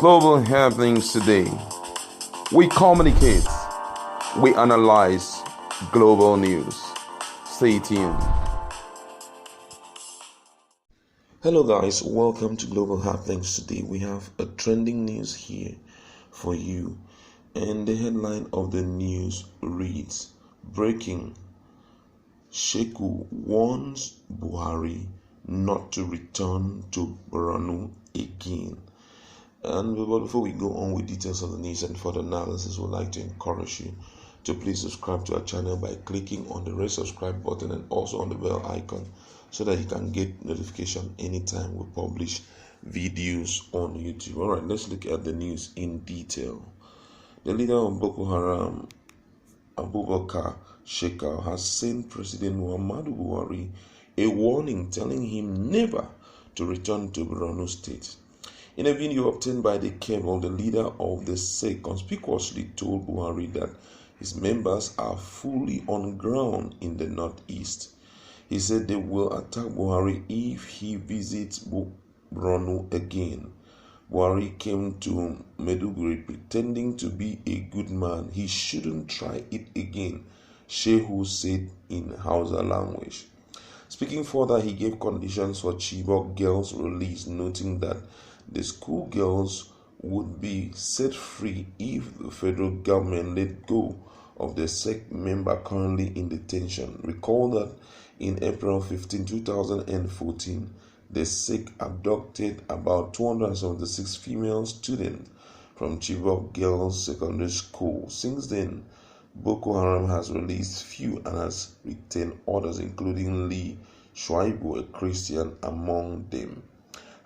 Global happenings today. We communicate, we analyze global news. Stay tuned. Hello guys, welcome to Global Happenings today. We have a trending news here for you, and the headline of the news reads: Breaking, Sheku warns Buhari not to return to Borno again. And before we go on with details of the news and further analysis, we'd like to encourage you to please subscribe to our channel by clicking on the red subscribe button and also on the bell icon so that you can get notification anytime we publish videos on YouTube. All right, let's look at the news in detail. The leader of Boko Haram, Abubakar Shekau, has sent President Muhammadu Buhari a warning telling him never to return to Borno State. In a video obtained by the cable, the leader of the sect conspicuously told Buhari that his members are fully on ground in the northeast. He said they will attack Buhari if he visits Borno again. Buhari came to Maiduguri pretending to be a good man. He shouldn't try it again, Shehu said in Hausa language. Speaking further, he gave conditions for Chibok girls' release, noting that the school girls would be set free if the federal government let go of the sect member currently in detention. Recall that in April 15, 2014, the sect abducted about 276 female students from Chibok Girls Secondary School. Since then, Boko Haram has released few and has retained others, including Lee Shuaibu, a Christian, among them.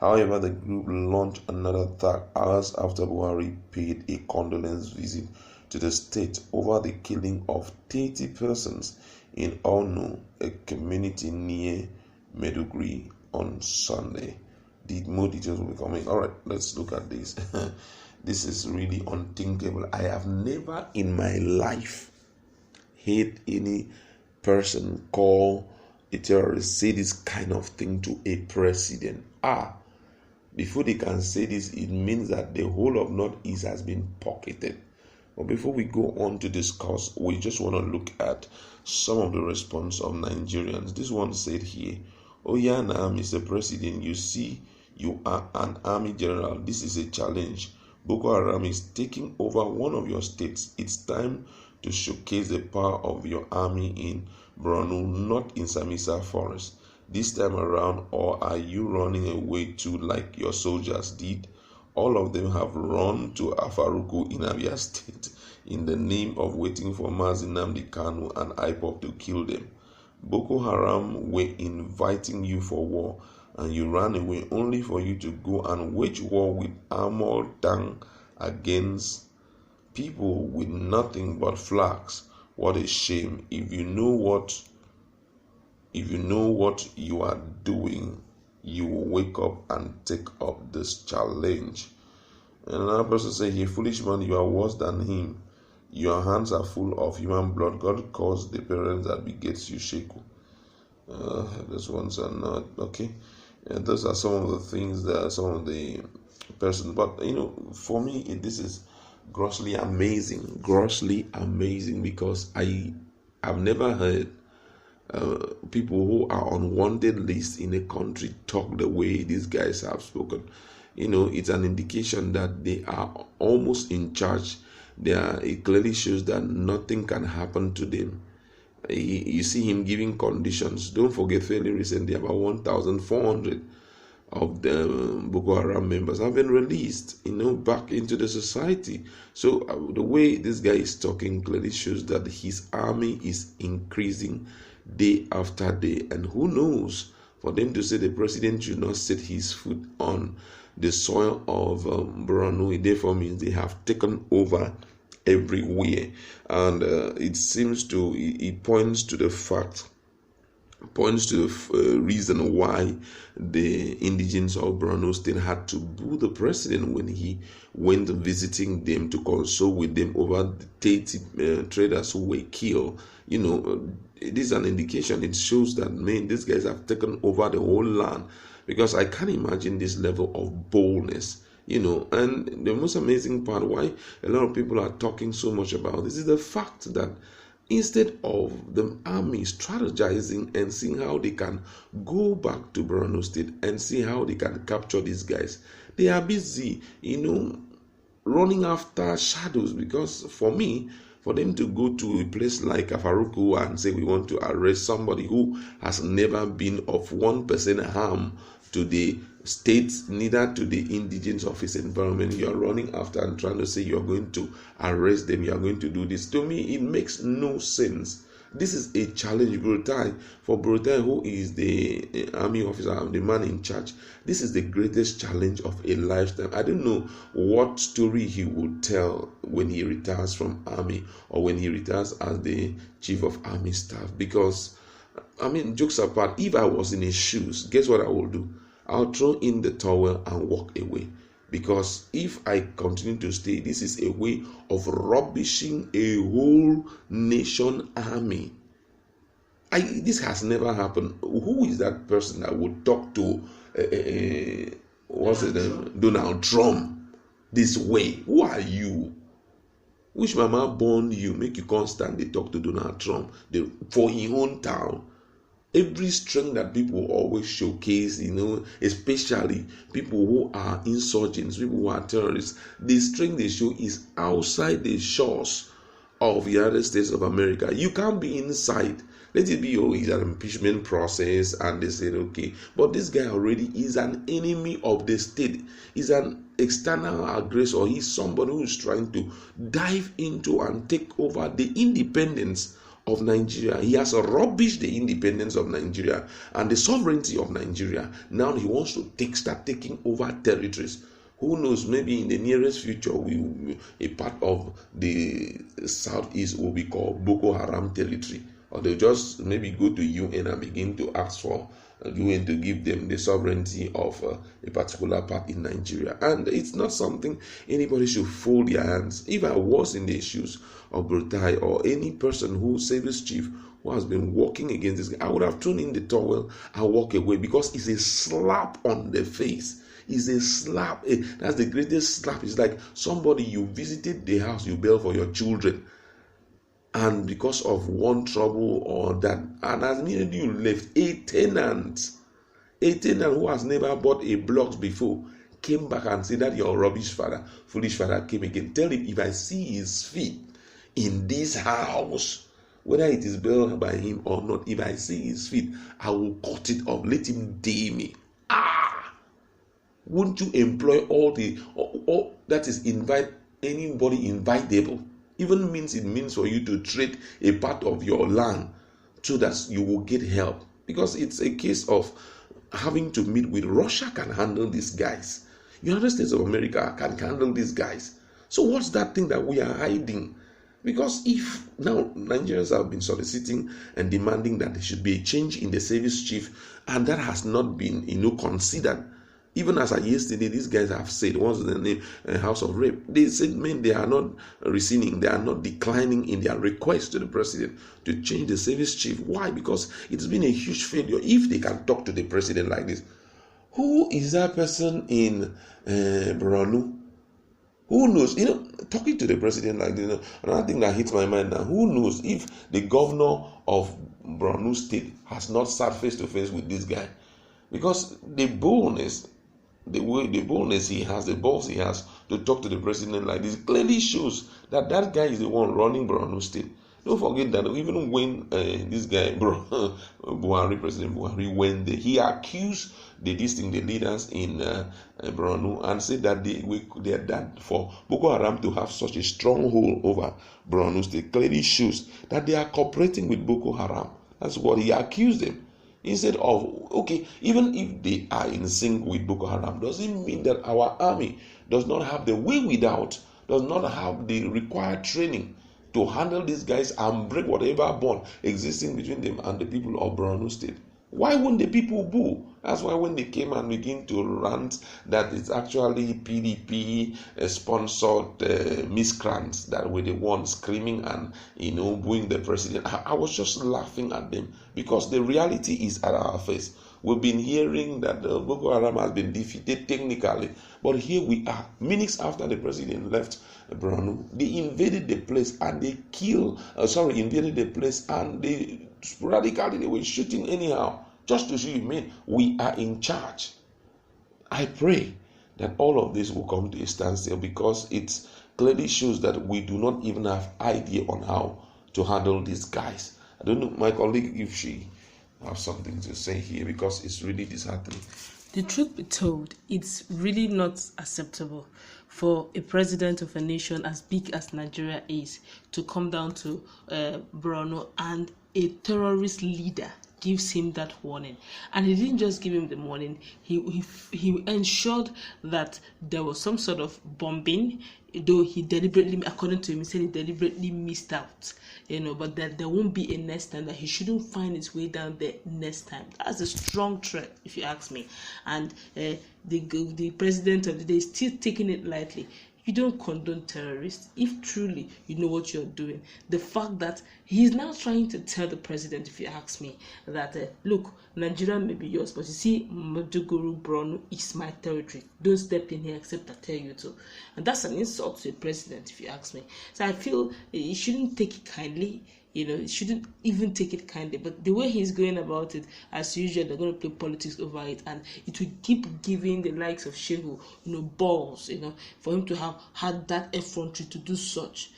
However, the group launched another attack hours after Buhari paid a condolence visit to the state over the killing of 30 persons in Ono, a community near Maiduguri, on Sunday. More details will be coming. All right, let's look at this. This is really unthinkable. I have never in my life heard any person call a terrorist say this kind of thing to a president. Before they can say this, it means that the whole of Northeast has been pocketed. But before we go on to discuss, we just want to look at some of the response of Nigerians. This one said here, "Oh yeah, now, Mr. President, you see, you are an army general. This is a challenge. Boko Haram is taking over one of your states. It's time to showcase the power of your army in Borno, not in Samisa Forest this time around, or are you running away too like your soldiers did? All of them have run to Afaruku in Abia State in the name of waiting for Mazi Nnamdi Kanu and IPOB to kill them. Boko Haram were inviting you for war, and you ran away only for you to go and wage war with armored tank against people with nothing but flags. What a shame. If you know what you are doing, you will wake up and take up this challenge." And another person said, "Hey, foolish man, you are worse than him. Your hands are full of human blood. God caused the parents that begets you, Sheku." Those ones are not okay. Those are some of the things that some of the persons. But for me, this is grossly amazing because I have never heard people who are on wanted list in a country talk the way these guys have spoken. It's an indication that they are almost in charge. It clearly shows that nothing can happen to them. You see him giving conditions. Don't forget, fairly recently, about 1,400 of the Boko Haram members have been released, back into the society. So the way this guy is talking clearly shows that his army is increasing day after day. And who knows, for them to say the president should not set his foot on the soil of Borno, it therefore means they have taken over everywhere. And it points to the reason why the indigents of Borno State had to boo the president when he went visiting them to console with them over the 30 traders who were killed. It is an indication. It shows that, these guys have taken over the whole land, because I can't imagine this level of boldness And the most amazing part, why a lot of people are talking so much about this, is the fact that instead of the army strategizing and seeing how they can go back to Borno State and see how they can capture these guys, they are busy, running after shadows. Because for me, for them to go to a place like Afaruku and say we want to arrest somebody who has never been of 1% harm to the state, neither to the indigenous of his environment, you are running after and trying to say you're going to arrest them, you are going to do this. To me, it makes no sense. This is a challenge, for Brutai, who is the army officer, the man in charge. This is the greatest challenge of a lifetime. I don't know what story he would tell when he retires from army, or when he retires as the chief of army staff. Because, jokes apart, if I was in his shoes, guess what I will do? I'll throw in the towel and walk away. Because if I continue to stay, this is a way of rubbishing a whole nation army. This has never happened. Who is that person that would talk to Donald Trump this way? Who are you? Which mama born you make you constantly talk to Donald Trump for his own town? Every strength that people always showcase, especially people who are insurgents, people who are terrorists, the strength they show is outside the shores of the United States of America. You can't be inside. Let it be, it's an impeachment process, and they said, okay. But this guy already is an enemy of the state. He's an external aggressor. He's somebody who is trying to dive into and take over the independence of Nigeria. He has rubbished the independence of Nigeria and the sovereignty of Nigeria. Now he wants to start taking over territories. Who knows, maybe in the nearest future, a part of the southeast will be called Boko Haram territory. Or they'll just maybe go to UN and begin to ask for UN to give them the sovereignty of a particular part in Nigeria. And it's not something anybody should fold their hands. If I was in the shoes of Brutai, or any person who service chief who has been working against this guy, I would have thrown in the towel and walk away, because it's a slap on the face. It's a slap. That's the greatest slap. It's like somebody, you visited the house you built for your children, and because of one trouble or that, and as immediately you left, a tenant who has never bought a block before came back and said that your rubbish father, foolish father came again. Tell him, if I see his feet in this house, whether it is built by him or not, if I see his feet, I will cut it off. Let him day me. Won't you employ all that is invite anybody invitable? Even it means for you to trade a part of your land so that you will get help. Because it's a case of having to meet with Russia can handle these guys. United States of America can handle these guys. So what's that thing that we are hiding? Because if now Nigerians have been soliciting and demanding that there should be a change in the service chief, and that has not been considered. Even as of yesterday, these guys have said, what's the name, House of Rape, they said, man, they are not rescinding, they are not declining in their request to the president to change the service chief. Why? Because it's been a huge failure. If they can talk to the president like this, who is that person in Borno? Who knows? Talking to the president like this, another thing that hits my mind now, who knows if the governor of Borno State has not sat face to face with this guy? Because the boldness he has, the balls he has to talk to the president like this clearly shows that guy is the one running Borno State. Don't forget that even when this guy, Buhari, President Buhari, went there, he accused the leaders in Borno and said that they are that for Boko Haram to have such a stronghold over Borno State clearly shows that they are cooperating with Boko Haram. That's what he accused them. Instead of, okay, even if they are in sync with Boko Haram, doesn't mean that our army does not have the way without, does not have the required training to handle these guys and break whatever bond existing between them and the people of Borno State. Why wouldn't the people boo? That's why when they came and begin to rant that it's actually PDP sponsored miscreants that were the ones screaming and booing the president, I was just laughing at them, because the reality is at our face. We've been hearing that Boko Haram has been defeated technically, but here we are, minutes after the president left Borno, they invaded the place and they invaded the place and they sporadically they were shooting anyhow, just to show you, man, we are in charge. I pray that all of this will come to a standstill, because it clearly shows that we do not even have idea on how to handle these guys. I don't know, my colleague, if she have something to say here, because it's really disheartening. The truth be told, it's really not acceptable for a president of a nation as big as Nigeria is to come down to Borno, and a terrorist leader gives him that warning. And he didn't just give him the warning, he ensured that there was some sort of bombing, though he deliberately, according to him, he said he deliberately missed out, but that there won't be a next time, that he shouldn't find his way down there next time. That's a strong threat, if you ask me. And the president of the day is still taking it lightly. You don't condone terrorists if truly you know what you're doing. The fact that he's now trying to tell the president, if you ask me, that look, Nigeria may be yours, but you see, Maiduguri, Borno is my territory. Don't step in here except I tell you to. And that's an insult to the president, if you ask me. So I feel he shouldn't take it kindly. He shouldn't even take it kindly. But the way he's going about it, as usual, they're going to play politics over it, and it will keep giving the likes of Shehu, balls, for him to have had that effrontery to do such.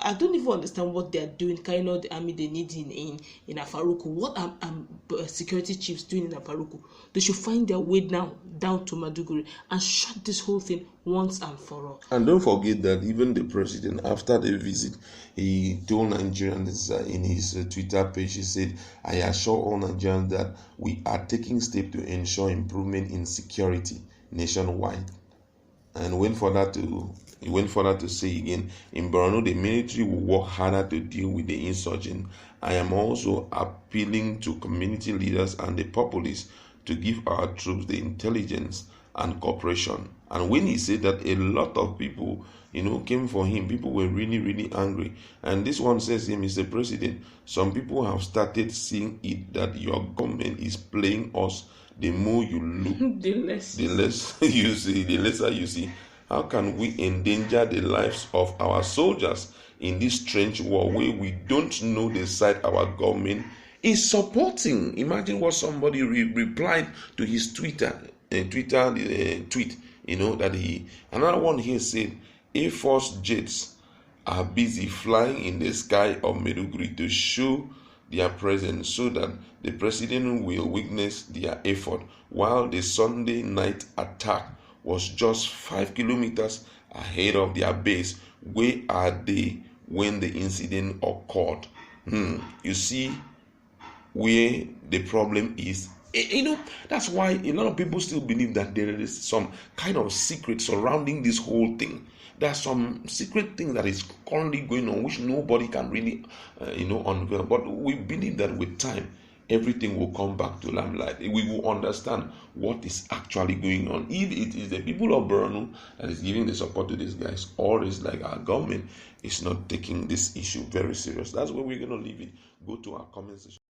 I don't even understand what they're doing, carrying out the army they need in Afaruku. What are security chiefs doing in Afaruku? They should find their way now down to Maiduguri and shut this whole thing once and for all. And don't forget that even the president, after the visit, he told Nigerians in his Twitter page, he said, "I assure all Nigerians that we are taking steps to ensure improvement in security nationwide." And he went further to say again, "In Borno, the military will work harder to deal with the insurgents. I am also appealing to community leaders and the populace to give our troops the intelligence and cooperation." And when he said that, a lot of people, came for him. People were really, really angry. And this one says to him, Mr. President, some people have started seeing it that your government is playing us. The more you look, the less you see, the lesser you see. How can we endanger the lives of our soldiers in this strange war where we don't know the side our government is supporting? Imagine what somebody replied to his tweet. That another one here said, Air Force jets are busy flying in the sky of Maiduguri to show their presence so that the president will witness their effort, while the Sunday night attack was just 5 kilometers ahead of their base. Where are they when the incident occurred? You see where the problem is. That's why a lot of people still believe that there is some kind of secret surrounding this whole thing. There's some secret thing that is currently going on which nobody can really unveil. But we believe that with time, everything will come back to limelight. We will understand what is actually going on. If it is the people of Borno that is giving the support to these guys, or it's like our government is not taking this issue very serious. That's where we're going to leave it. Go to our comment section.